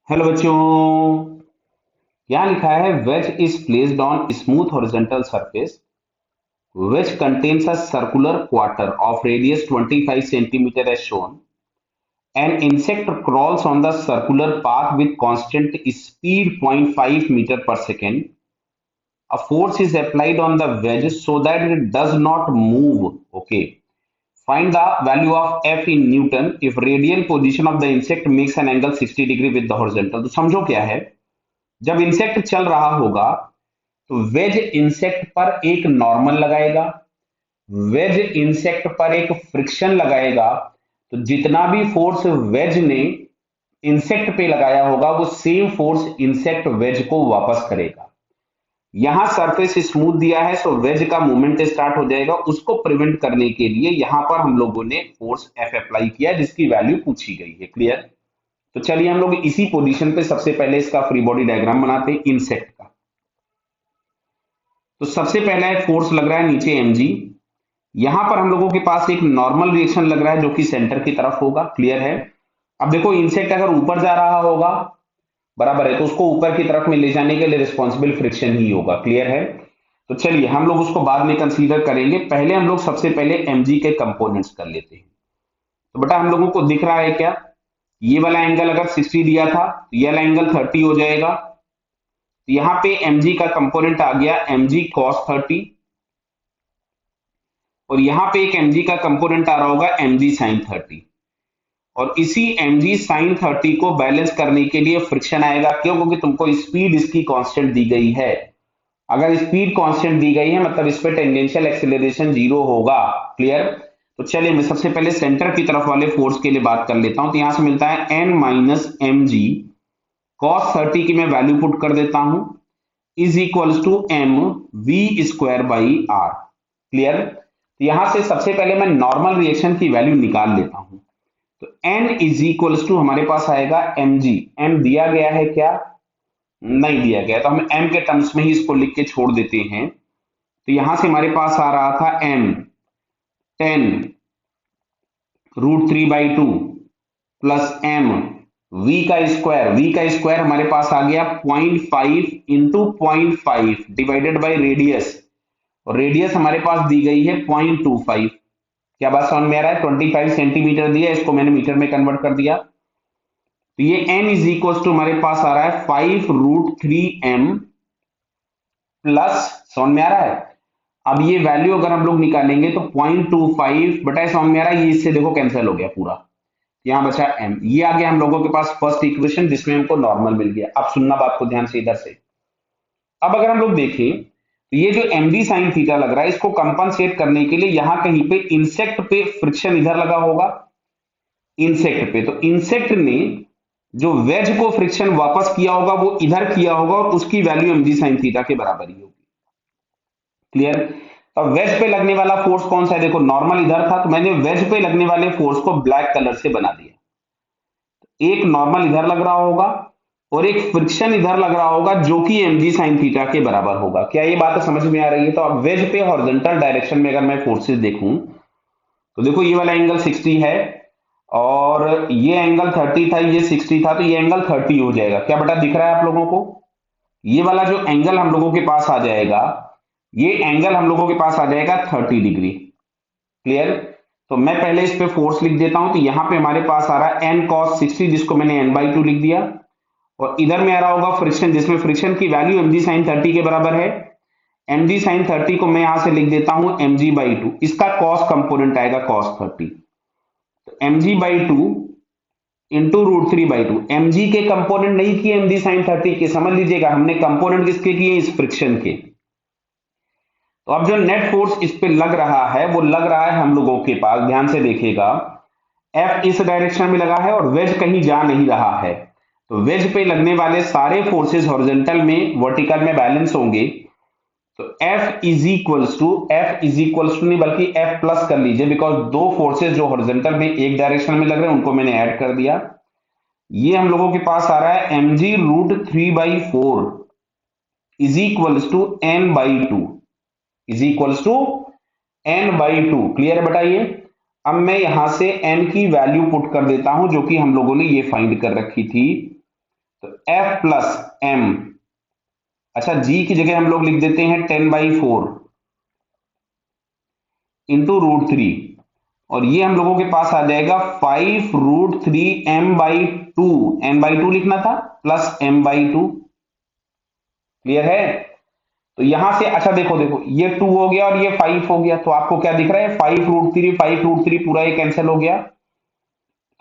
Hello बच्चों। यहाँ लिखा है wedge is placed on smooth horizontal surface which contains a circular quarter of radius 25 centimeter as shown. An insect crawls on the circular path with constant speed 0.5 meter per second. A force is applied on the wedge so that it does not move. Okay. Find the value of F in Newton if radial position of the insect makes an angle 60 degree with the horizontal. तो समझो क्या है, जब insect चल रहा होगा तो veg insect पर एक नॉर्मल लगाएगा, वेज इंसेक्ट पर एक फ्रिक्शन लगाएगा, तो जितना भी फोर्स वेज ने इंसेक्ट पे लगाया होगा वो सेम फोर्स इंसेक्ट वेज को वापस करेगा। यहां सरफेस स्मूथ दिया है सो वेज का मूवमेंट स्टार्ट हो जाएगा। उसको प्रिवेंट करने के लिए यहां पर हम लोगों ने फोर्स एफ अप्लाई किया जिसकी वैल्यू पूछी गई है। क्लियर? तो चलिए हम लोग इसी पोजीशन पे सबसे पहले इसका फ्री बॉडी डायग्राम बनाते हैं इंसेक्ट का। तो सबसे पहला एक फोर्स लग रहा है नीचे mg। यहां पर हम लोगों के पास एक नॉर्मल रिएक्शन लग रहा है जो कि सेंटर की तरफ होगा। क्लियर है? अब देखो इंसेक्ट अगर ऊपर जा रहा होगा, बराबर है, तो उसको ऊपर की तरफ में ले जाने के लिए रिस्पॉन्सिबल फ्रिक्शन ही होगा। क्लियर है? तो चलिए हम लोग उसको बाद में कंसीडर करेंगे, पहले हम लोग सबसे पहले mg के कंपोनेंट्स कर लेते हैं। तो बेटा हम लोगों को दिख रहा है क्या, ये वाला एंगल अगर 60 दिया था तो ये वाला एंगल 30 हो जाएगा। तो यहां पे mg का कंपोनेंट आ गया mg cos 30 और यहां पे एक mg का कंपोनेंट आ रहा होगा mg sin 30 और इसी mg sin 30 को बैलेंस करने के लिए फ्रिक्शन आएगा। क्यों? क्योंकि तुमको स्पीड इसकी कांस्टेंट दी गई है। अगर स्पीड कांस्टेंट दी गई है मतलब इस पे टेंजेंशियल एक्सीलरेशन जीरो होगा। क्लियर? तो चलिए मैं सबसे पहले सेंटर की तरफ वाले फोर्स के लिए बात कर लेता हूं। तो यहां से मिलता है n minus M G cos 30 की मैं वैल्यू पुट कर देता हूं is equals to M V square by R. Clear? तो यहां से सबसे पहले मैं नॉर्मल रिएक्शन की वैल्यू निकाल लेता हूं। तो n इज इक्वल्स टू हमारे पास आएगा mg। m दिया गया है क्या? नहीं दिया गया, तो हम m के टर्म्स में ही इसको लिख के छोड़ देते हैं। तो यहां से हमारे पास आ रहा था m 10√3/2 प्लस m v का स्क्वायर हमारे पास आ गया 0.5 इंटू 0.5 डिवाइडेड बाई रेडियस, और रेडियस हमारे पास दी गई है 0.25। क्या बात समझ में आ रहा है? 25 सेंटीमीटर दिया, इसको मैंने मीटर में कन्वर्ट कर दिया। तो ये n इज इक्वल टू हमारे पास आ रहा है 5√3m प्लस, समझ में आ रहा है? अब ये वैल्यू अगर हम लोग निकालेंगे तो 0.25 बटा, समझ में आ रहा है? ये इससे देखो कैंसिल हो गया पूरा, यहां बचा m। ये आ गया हम लोगों के पास फर्स्ट इक्वेशन जिसमें हमको नॉर्मल मिल गया। अब सुनना बात को ध्यान से इधर से। अब अगर हम लोग देखें तो ये जो md sin थीटा लग रहा है इसको कंपनसेट करने के लिए यहां कहीं पे इंसेक्ट पे फ्रिक्शन इधर लगा होगा, इंसेक्ट पे। तो इंसेक्ट ने जो वेज को फ्रिक्शन वापस किया होगा वो इधर किया होगा और उसकी वैल्यू mg sin थीटा के बराबर ही होगी। क्लियर? तो वेज पे लगने वाला फोर्स कौन सा है? देखो नॉर्मल इधर था तो मैंने वेज पे लगने वाले फोर्स को ब्लैक कलर से बना दिया। एक नॉर्मल इधर लग रहा होगा और एक फ्रिक्शन इधर लग रहा होगा जो कि mg sin थीटा के बराबर होगा। क्या ये बात समझ में आ रही है? तो अब वेज पे हॉरिजॉन्टल डायरेक्शन में अगर मैं फोर्सेस देखूं तो देखो ये वाला एंगल 60 है और ये एंगल 30 था, ये 60 था, तो ये एंगल 30 हो जाएगा। क्या बेटा दिख रहा है आप लोगों को? ये वाला जो एंगल हम लोगों के पास आ जाएगा, ये एंगल हम लोगों के पास आ जाएगा 30 डिग्री। क्लियर? तो मैं पहले इस पे फोर्स लिख देता हूं। तो यहां पे हमारे पास आ रहा है n cos 60 जिसको मैंने n/2 लिख दिया, और इधर में आ रहा होगा फ्रिक्शन जिसमें फ्रिक्शन की वैल्यू mg sin 30 के बराबर है। mg sin 30 को मैं यहां से लिख देता हूं mg/2, इसका cos कंपोनेंट आएगा cos 30। तो mg/2 इंटू √3/2, mg के कंपोनेंट नहीं किए mg sin 30 के, समझ लीजिएगा हमने कंपोनेंट किसके किए? इस फ्रिक्शन के। तो अब जो नेट फोर्स इस पे लग रहा है वो लग रहा है हम लोगों के पास, ध्यान से देखिएगा, F इस डायरेक्शन में लगा है और वेज कहीं जा नहीं रहा है। तो वेज पे लगने वाले सारे फोर्सेस हॉरिजॉन्टल में वर्टिकल में बैलेंस होंगे। तो F इज इक्वल्स टू नहीं बल्कि F प्लस कर लीजिए, बिकॉज दो फोर्सेस जो हॉरिजॉन्टल में एक डायरेक्शन में लग रहे हैं उनको मैंने ऐड कर दिया। ये हम लोगों के पास आ रहा है mg√3/4 is equals to n/2 is equals to n/2। Clear बताइए? अब मैं यहां से n की वैल्यू पुट कर देता हूं जो कि हम लोगों ने ये फाइंड कर रखी थी तो F प्लस M, अच्छा G की जगह हम लोग लिख देते हैं 10/4 इंटू √3, और ये हम लोगों के पास आ जाएगा 5√3m/2, m/2 लिखना था, प्लस m/2। क्लियर है? तो यहां से अच्छा देखो देखो, ये 2 हो गया और ये 5 हो गया, तो आपको क्या दिख रहा है, 5√3 पूरा ये कैंसिल हो गया।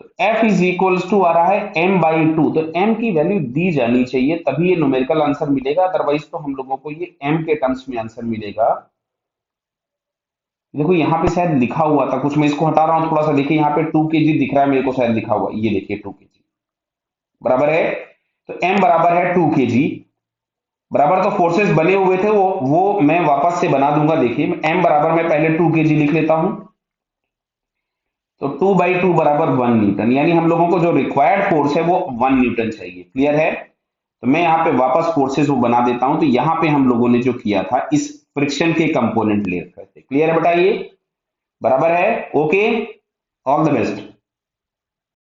तो F इज इक्वल्स टू आ रहा है m/2, तो m की वैल्यू दी जानी चाहिए तभी ये न्यूमेरिकल आंसर मिलेगा, अदरवाइज तो हम लोगों को ये m के टर्म्स में आंसर मिलेगा। देखो यहाँ पे शायद लिखा हुआ था कुछ, मैं इसको हटा रहा हूं थोड़ा सा, देखिए यहाँ पे 2 kg दिख रहा है मेरे को, शायद लिखा हुआ, ये देखिए 2 kg बराबर है, तो m बराबर है 2 kg बराबर। तो फोर्सेस बने हुए थे वो मैं वापस से बना दूंगा, देखिए m बराबर मैं पहले 2 kg लिख लेता हूं, तो 2/2 बराबर 1 न्यूटन, यानी हम लोगों को जो रिक्वायर्ड फोर्स है वो 1 न्यूटन चाहिए। क्लियर है? तो मैं यहाँ पे वापस फोर्सेस वो बना देता हूं, तो यहाँ पे हम लोगों ने जो किया था इस फ्रिक्शन के कंपोनेंट ले रखे थे। क्लियर है बेटा? ये बराबर है? Okay, all the best.